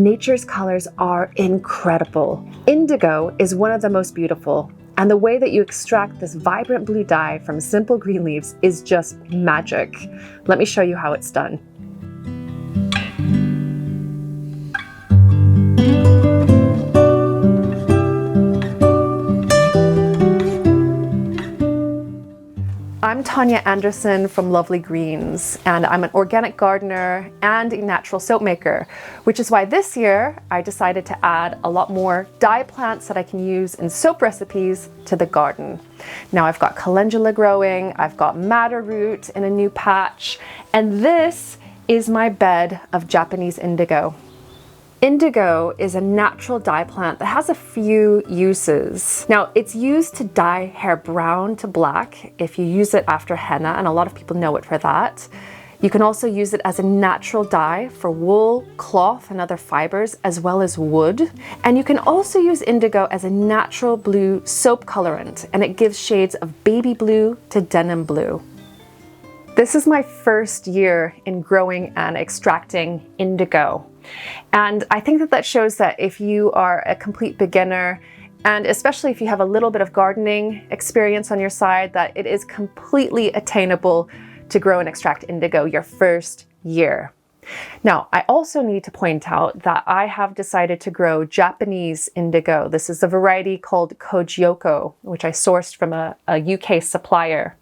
Nature's colors are incredible. Indigo is one of the most beautiful, and the way that you extract this vibrant blue dye from simple green leaves is just magic. Let me show you how it's done. I'm Tanya Anderson from Lovely Greens, and I'm an organic gardener and a natural soap maker, which is why this year I decided to add a lot more dye plants that I can use in soap recipes to the garden. Now I've got calendula growing, I've got madder root in a new patch, and this is my bed of Japanese indigo. Indigo is a natural dye plant that has a few uses. Now, it's used to dye hair brown to black if you use it after henna, and a lot of people know it for that. You can also use it as a natural dye for wool, cloth, and other fibers, as well as wood. And you can also use indigo as a natural blue soap colorant, and it gives shades of baby blue to denim blue. This is my first year in growing and extracting indigo. And I think that shows that if you are a complete beginner, and especially if you have a little bit of gardening experience on your side, that it is completely attainable to grow and extract indigo your first year. Now, I also need to point out that I have decided to grow Japanese indigo. This is a variety called Kojioko, which I sourced from a UK supplier.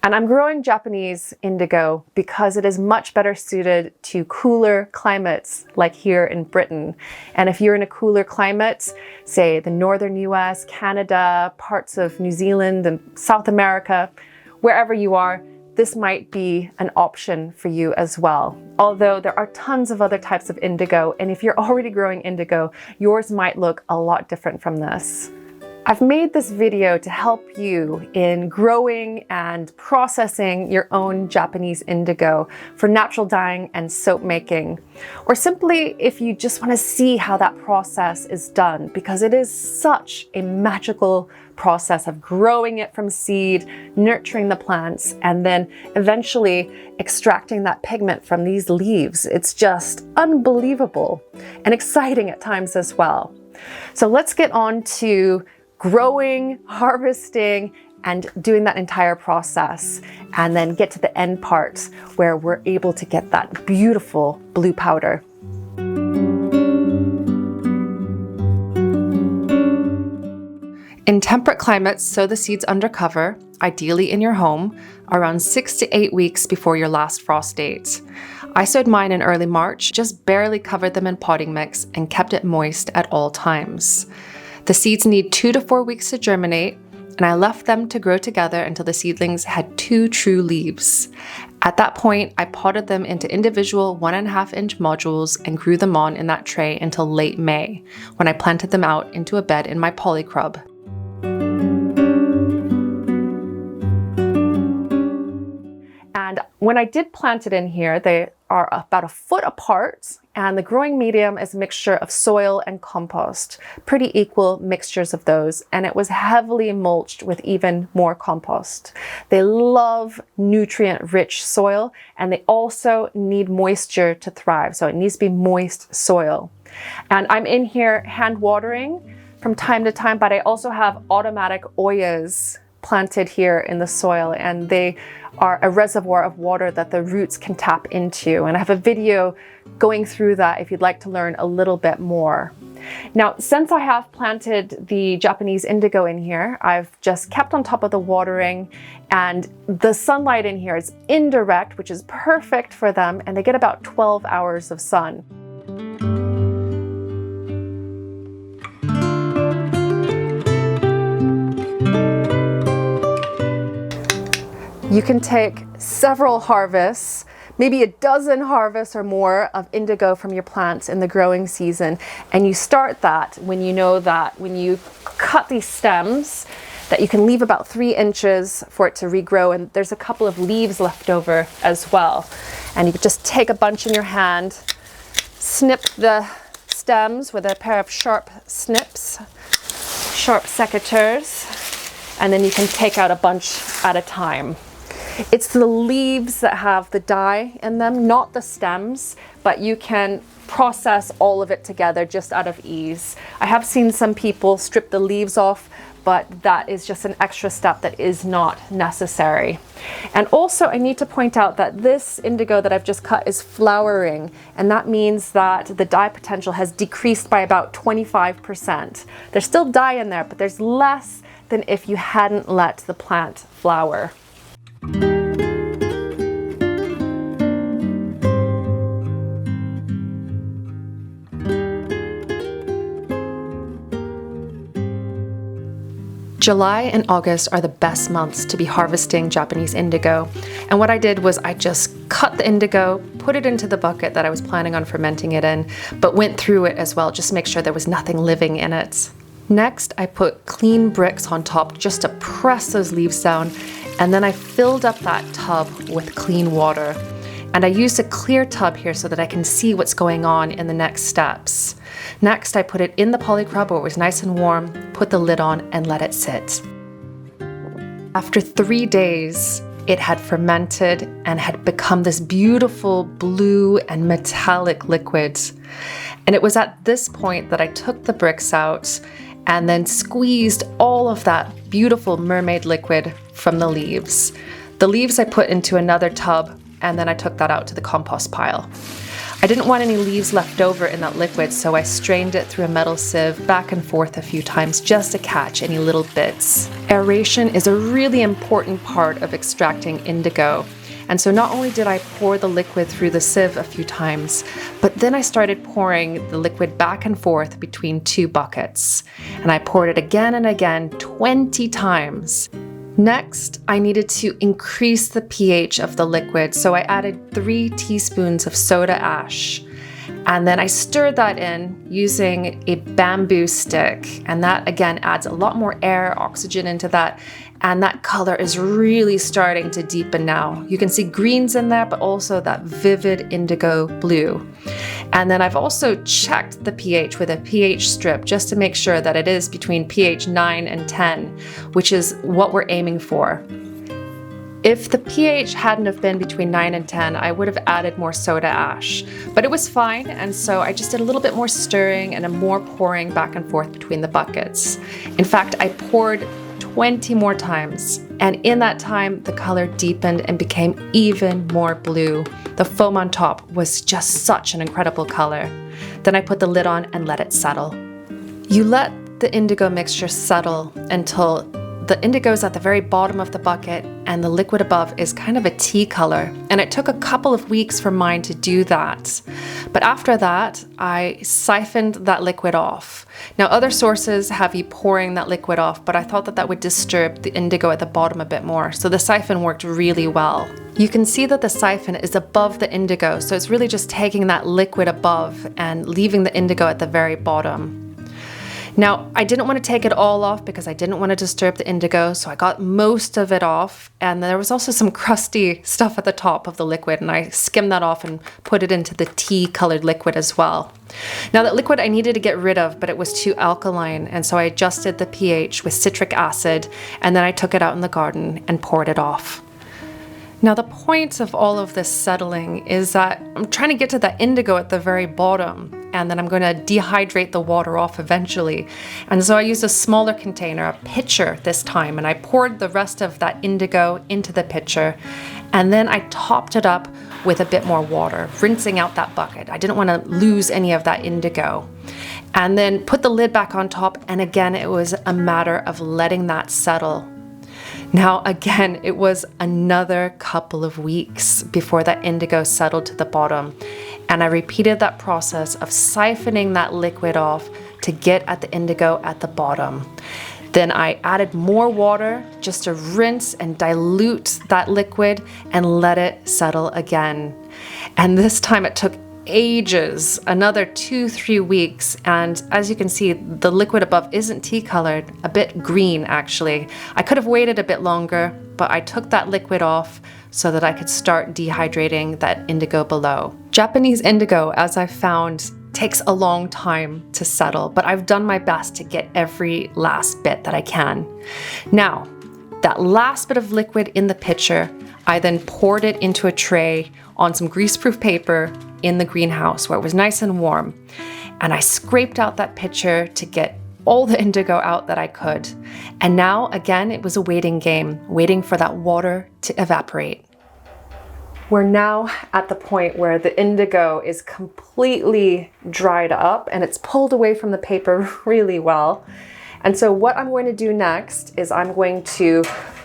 And I'm growing Japanese indigo because it is much better suited to cooler climates like here in Britain. And if you're in a cooler climate, say the northern US, Canada, parts of New Zealand and South America, wherever you are, this might be an option for you as well. Although there are tons of other types of indigo, and if you're already growing indigo, yours might look a lot different from this. I've made this video to help you in growing and processing your own Japanese indigo for natural dyeing and soap making, or simply if you just want to see how that process is done, because it is such a magical process of growing it from seed, nurturing the plants, and then eventually extracting that pigment from these leaves. It's just unbelievable and exciting at times as well. So let's get on to growing, harvesting, and doing that entire process, and then get to the end part where we're able to get that beautiful blue powder. In temperate climates, sow the seeds under cover, ideally in your home, around 6 to 8 weeks before your last frost date. I sowed mine in early March, just barely covered them in potting mix and kept it moist at all times. The seeds need 2 to 4 weeks to germinate, and I left them to grow together until the seedlings had 2 true leaves. At that point, I potted them into individual 1.5 inch modules and grew them on in that tray until late May, when I planted them out into a bed in my polycrub. And when I did plant it in here, they are about 1 foot apart, and the growing medium is a mixture of soil and compost, pretty equal mixtures of those, and it was heavily mulched with even more compost. They love nutrient-rich soil, and they also need moisture to thrive, so it needs to be moist soil. And I'm in here hand watering from time to time, but I also have automatic oyas planted here in the soil, and they are a reservoir of water that the roots can tap into. And I have a video going through that if you'd like to learn a little bit more. Now, since I have planted the Japanese indigo in here, I've just kept on top of the watering, and the sunlight in here is indirect, which is perfect for them, and they get about 12 hours of sun. You can take several harvests, maybe a dozen harvests or more of indigo from your plants in the growing season. And you start that when you know that when you cut these stems, that you can leave about 3 inches for it to regrow. And there's a couple of leaves left over as well. And you could just take a bunch in your hand, snip the stems with a pair of sharp snips, sharp secateurs, and then you can take out a bunch at a time. It's the leaves that have the dye in them, not the stems, but you can process all of it together just out of ease. I have seen some people strip the leaves off, but that is just an extra step that is not necessary. And also I need to point out that this indigo that I've just cut is flowering, and that means that the dye potential has decreased by about 25%. There's still dye in there, but there's less than if you hadn't let the plant flower. July and August are the best months to be harvesting Japanese indigo. And what I did was I just cut the indigo, put it into the bucket that I was planning on fermenting it in, but went through it as well, just to make sure there was nothing living in it. Next, I put clean bricks on top just to press those leaves down, and then I filled up that tub with clean water. And I used a clear tub here so that I can see what's going on in the next steps. Next, I put it in the polycrab where it was nice and warm, put the lid on, and let it sit. After 3 days, it had fermented and had become this beautiful blue and metallic liquid. And it was at this point that I took the bricks out and then squeezed all of that beautiful mermaid liquid from the leaves. The leaves I put into another tub, and then I took that out to the compost pile. I didn't want any leaves left over in that liquid, so I strained it through a metal sieve back and forth a few times just to catch any little bits. Aeration is a really important part of extracting indigo. And so not only did I pour the liquid through the sieve a few times, but then I started pouring the liquid back and forth between 2 buckets. And I poured it again and again 20 times. Next, I needed to increase the pH of the liquid, so I added 3 teaspoons of soda ash. And then I stirred that in using a bamboo stick, and that again adds a lot more air, oxygen into that, and that color is really starting to deepen now. You can see greens in there, but also that vivid indigo blue. And then I've also checked the pH with a pH strip just to make sure that it is between pH 9 and 10, which is what we're aiming for. If the pH hadn't have been between 9 and 10, I would have added more soda ash, but it was fine, and so I just did a little bit more stirring and a more pouring back and forth between the buckets. In fact, I poured 20 more times, and in that time, the color deepened and became even more blue. The foam on top was just such an incredible color. Then I put the lid on and let it settle. You let the indigo mixture settle until the indigo is at the very bottom of the bucket and the liquid above is kind of a tea color. And it took a couple of weeks for mine to do that. But after that, I siphoned that liquid off. Now, other sources have you pouring that liquid off, but I thought that that would disturb the indigo at the bottom a bit more. So the siphon worked really well. You can see that the siphon is above the indigo, so it's really just taking that liquid above and leaving the indigo at the very bottom. Now, I didn't want to take it all off because I didn't want to disturb the indigo, so I got most of it off, and there was also some crusty stuff at the top of the liquid, and I skimmed that off and put it into the tea-colored liquid as well. Now, that liquid I needed to get rid of, but it was too alkaline, and so I adjusted the pH with citric acid, and then I took it out in the garden and poured it off. Now, the point of all of this settling is that I'm trying to get to that indigo at the very bottom, and then I'm going to dehydrate the water off eventually. And so I used a smaller container, a pitcher this time, and I poured the rest of that indigo into the pitcher, and then I topped it up with a bit more water, rinsing out that bucket. I didn't want to lose any of that indigo. And then put the lid back on top, and again, it was a matter of letting that settle. Now, again, it was another couple of weeks before that indigo settled to the bottom, and I repeated that process of siphoning that liquid off to get at the indigo at the bottom. Then I added more water just to rinse and dilute that liquid and let it settle again. And this time it took ages, another 2-3 weeks, and as you can see, the liquid above isn't tea colored, a bit green actually. I could have waited a bit longer, but I took that liquid off so that I could start dehydrating that indigo below. Japanese indigo, as I've found, takes a long time to settle, but I've done my best to get every last bit that I can. Now, that last bit of liquid in the pitcher, I then poured it into a tray on some greaseproof paper in the greenhouse where it was nice and warm. And I scraped out that pitcher to get all the indigo out that I could. And now, again, it was a waiting game, waiting for that water to evaporate. We're now at the point where the indigo is completely dried up and it's pulled away from the paper really well. And so what I'm going to do next is I'm going to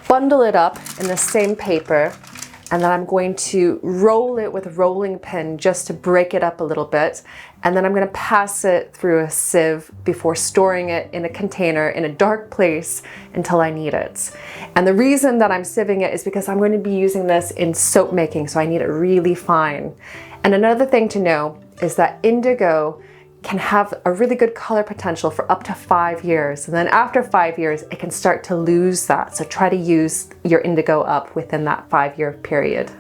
bundle it up in the same paper, and then I'm going to roll it with a rolling pin just to break it up a little bit. And then I'm going to pass it through a sieve before storing it in a container in a dark place until I need it. And the reason that I'm sieving it is because I'm going to be using this in soap making, so I need it really fine. And another thing to know is that indigo can have a really good color potential for up to 5 years. And then after 5 years, it can start to lose that. So try to use your indigo up within that 5-year period.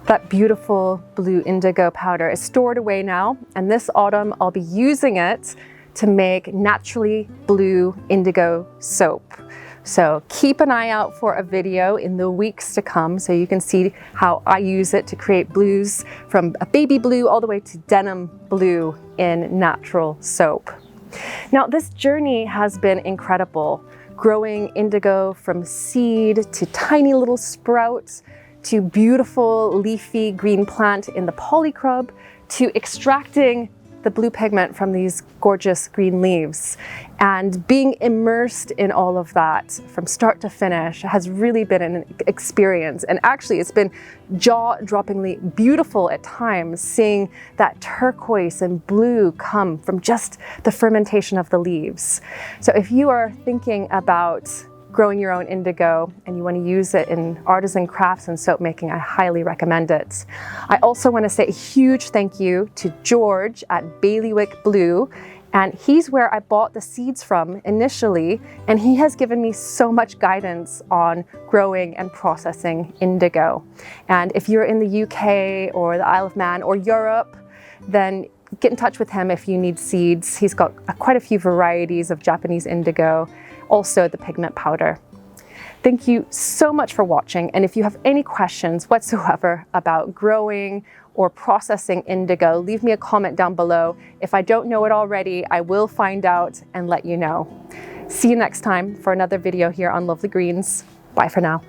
That beautiful blue indigo powder is stored away now. And this autumn, I'll be using it to make naturally blue indigo soap. So keep an eye out for a video in the weeks to come so you can see how I use it to create blues from a baby blue all the way to denim blue in natural soap. Now, this journey has been incredible. Growing indigo from seed to tiny little sprouts to beautiful leafy green plant in the polycrub to extracting the blue pigment from these gorgeous green leaves. And being immersed in all of that from start to finish has really been an experience. And actually it's been jaw-droppingly beautiful at times, seeing that turquoise and blue come from just the fermentation of the leaves. So if you are thinking about growing your own indigo and you want to use it in artisan crafts and soap making, I highly recommend it. I also want to say a huge thank you to George at Bailiwick Blue, and he's where I bought the seeds from initially, and he has given me so much guidance on growing and processing indigo. And if you're in the UK or the Isle of Man or Europe, then get in touch with him if you need seeds. He's got quite a few varieties of Japanese indigo, also the pigment powder. Thank you so much for watching, and if you have any questions whatsoever about growing or processing indigo, leave me a comment down below. If I don't know it already, I will find out and let you know. See you next time for another video here on Lovely Greens. Bye for now.